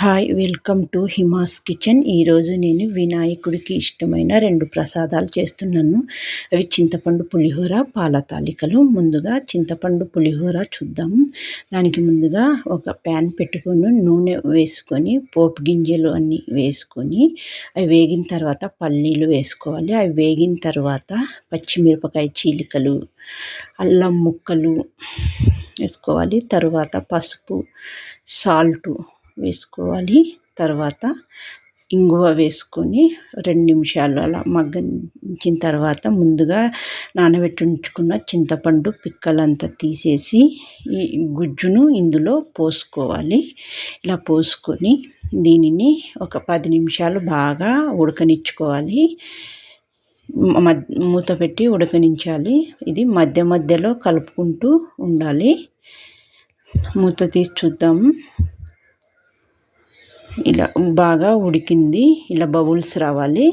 Hi welcome to Hima's kitchen. ఈరోజు నేను వినాయకుడికి ఇష్టమైన 2 ప్రసాదాలు చేస్తున్నాను. అవి చింతపండు పులిహోర, పాల తాలికలు. ముందుగా చింతపండు పులిహోర చూద్దాం. దానికి ముందుగా ఒక ప్యాన్ పెట్టుకొని నూనె వేసుకొని పోపు గింజలు అన్నీ వేసుకొని అవి వేగిన తర్వాత పల్లీలు వేసుకోవాలి. అవి వేగిన తర్వాత పచ్చిమిరపకాయ చీలికలు, అల్లం ముక్కలు వేసుకోవాలి. తర్వాత పసుపు, సాల్టు వేసుకోవాలి. తర్వాత ఇంగువ వేసుకొని 2 నిమిషాలు అలా మగ్గించిన తర్వాత ముందుగా నానబెట్టి ఉంచుకున్న చింతపండు పిక్కలంతా తీసేసి ఈ గుజ్జును ఇందులో పోసుకోవాలి. ఇలా పోసుకొని దీనిని ఒక 10 నిమిషాలు బాగా ఉడకనిచ్చుకోవాలి. మూత పెట్టి ఉడకనించాలి. ఇది మధ్య మధ్యలో కలుపుకుంటూ ఉండాలి. మూత తీసి చూద్దాము. ఇలా బాగా ఉడికింది. ఇలా బబుల్స్ రావాలి.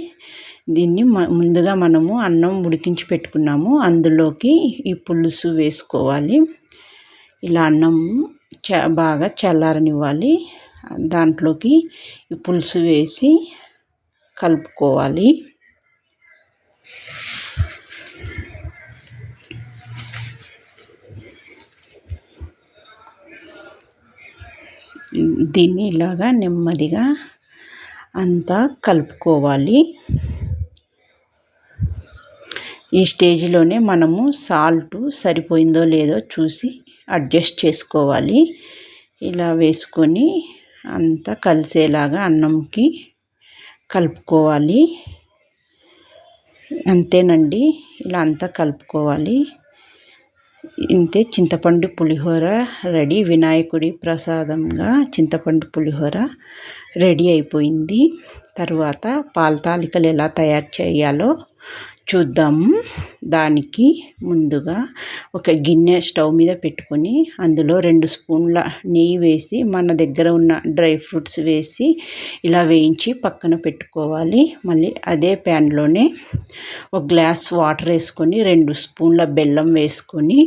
దీన్ని ముందుగా మనము అన్నం ఉడికించి పెట్టుకున్నాము, అందులోకి ఈ పులుసు వేసుకోవాలి. ఇలా అన్నం బాగా చల్లారనివ్వాలి. దాంట్లోకి ఈ పులుసు వేసి కలుపుకోవాలి. దీన్ని ఇలాగా నెమ్మదిగా అంతా కలుపుకోవాలి. ఈ స్టేజ్లోనే మనము సాల్ట్ సరిపోయిందో లేదో చూసి అడ్జస్ట్ చేసుకోవాలి. ఇలా వేసుకొని అంతా కలిసేలాగా అన్నంకి కలుపుకోవాలి. అంతేనండి, ఇలా అంతా కలుపుకోవాలి. ఇంతే, చింతపండు పులిహోర రెడీ. వినాయకుడి ప్రసాదంగా చింతపండు పులిహోర రెడీ అయిపోయింది. తరువాత పాల తాలికలు ఎలా తయారు చేయాలో చూద్దాము. దానికి ముందుగా ఒక గిన్నె స్టవ్ మీద పెట్టుకొని అందులో 2 స్పూన్ల నెయ్యి వేసి మన దగ్గర ఉన్న డ్రై ఫ్రూట్స్ వేసి ఇలా వేయించి పక్కన పెట్టుకోవాలి. మళ్ళీ అదే ప్యాన్లోనే ఒక గ్లాస్ వాటర్ వేసుకొని 2 స్పూన్ల బెల్లం వేసుకొని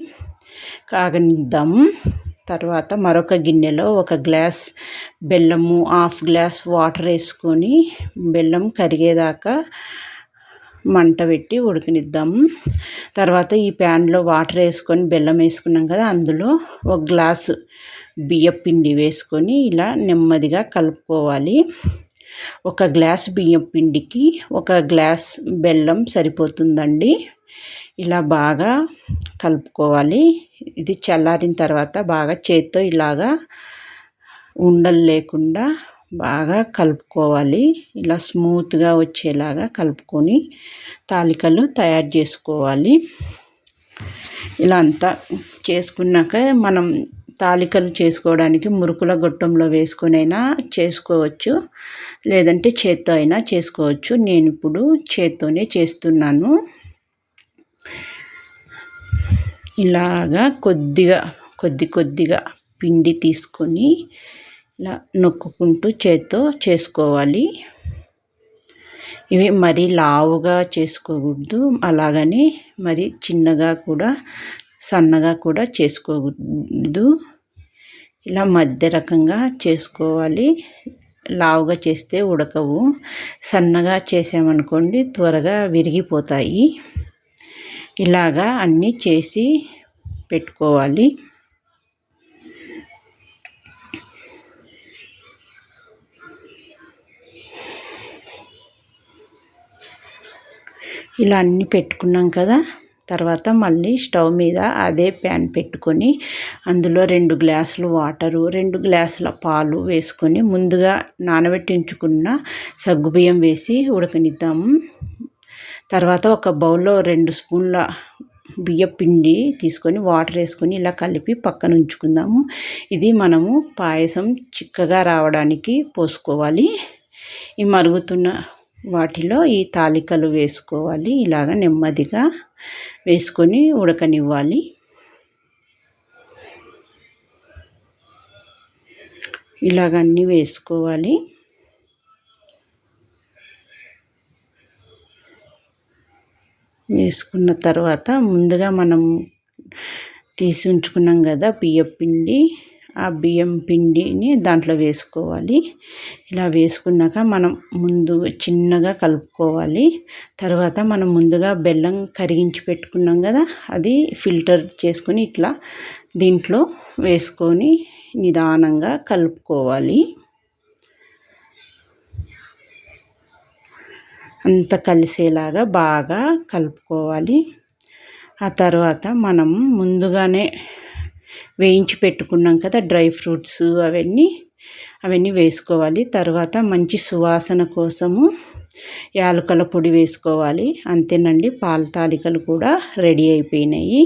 కాగనిద్దాము. తర్వాత మరొక గిన్నెలో ఒక గ్లాస్ బెల్లము, హాఫ్ గ్లాస్ వాటర్ వేసుకొని బెల్లం కరిగేదాకా మంట పెట్టి ఉడకనిద్దాము. తర్వాత ఈ ప్యాన్లో వాటర్ వేసుకొని బెల్లం వేసుకున్నాం కదా, అందులో ఒక గ్లాసు బియ్యం పిండి వేసుకొని ఇలా నెమ్మదిగా కలుపుకోవాలి. ఒక గ్లాస్ బియ్యం పిండికి ఒక గ్లాస్ బెల్లం సరిపోతుందండి. ఇలా బాగా కలుపుకోవాలి. ఇది చల్లారిన తర్వాత బాగా చేత్తో ఇలాగా ఉండలు లేకుండా బాగా కలుపుకోవాలి. ఇలా స్మూత్గా వచ్చేలాగా కలుపుకొని తాలికలు తయారు చేసుకోవాలి. ఇలా అంతా చేసుకున్నాక మనం తాలికలు చేసుకోవడానికి మురుకుల గొట్టంలో వేసుకొనైనా చేసుకోవచ్చు, లేదంటే చేత్తో అయినా చేసుకోవచ్చు. నేను ఇప్పుడు చేత్తోనే చేస్తున్నాను. ఇలాగా కొద్దిగా పిండి తీసుకొని ఇలా నొక్కుకుంటూ చేత్తో చేసుకోవాలి. ఇవి మరీ లావుగా చేసుకోకూడదు, అలాగని మరి చిన్నగా కూడా సన్నగా కూడా చేసుకోకూడదు. ఇలా మధ్య రకంగా చేసుకోవాలి. లావుగా చేస్తే ఉడకవు, సన్నగా చేసామనుకోండి త్వరగా విరిగిపోతాయి. ఇలాగా అన్నీ చేసి పెట్టుకోవాలి. ఇలా అన్నీ పెట్టుకున్నాం కదా. తర్వాత మళ్ళీ స్టవ్ మీద అదే ప్యాన్ పెట్టుకొని అందులో 2 గ్లాసులు వాటరు, 2 గ్లాసుల పాలు వేసుకొని ముందుగా నానబెట్టి ఉంచుకున్న సగ్గుబియ్యం వేసి ఉడకనిద్దాము. తర్వాత ఒక బౌల్లో 2 స్పూన్ల బియ్యం పిండి తీసుకొని వాటర్ వేసుకొని ఇలా కలిపి పక్కన ఉంచుకుందాము. ఇది మనము పాయసం చిక్కగా రావడానికి పోసుకోవాలి. ఈ మరుగుతున్న వాటిలో ఈ తాలికలు వేసుకోవాలి. ఇలాగ నెమ్మదిగా వేసుకొని ఉడకనివ్వాలి. ఇలాగ అన్నీ వేసుకోవాలి. వేసుకున్న తర్వాత ముందుగా మనం తీసి ఉంచుకున్నాం కదా బియ్యం పిండి, ఆ బియ్యం పిండిని దాంట్లో వేసుకోవాలి. ఇలా వేసుకున్నాక మనం ముందు చిన్నగా కలుపుకోవాలి. తర్వాత మనం ముందుగా బెల్లం కరిగించి పెట్టుకున్నాం కదా, అది ఫిల్టర్ చేసుకొని ఇట్లా దీంట్లో వేసుకొని నిదానంగా కలుపుకోవాలి. అంత కలిసేలాగా బాగా కలుపుకోవాలి. ఆ తర్వాత మనం ముందుగానే వేయించి పెట్టుకున్నాం కదా డ్రై ఫ్రూట్స్, అవన్నీ వేసుకోవాలి. తర్వాత మంచి సువాసన కోసము యాలకుల పొడి వేసుకోవాలి. అంతేనండి, పాల తాలికలు కూడా రెడీ అయిపోయినాయి.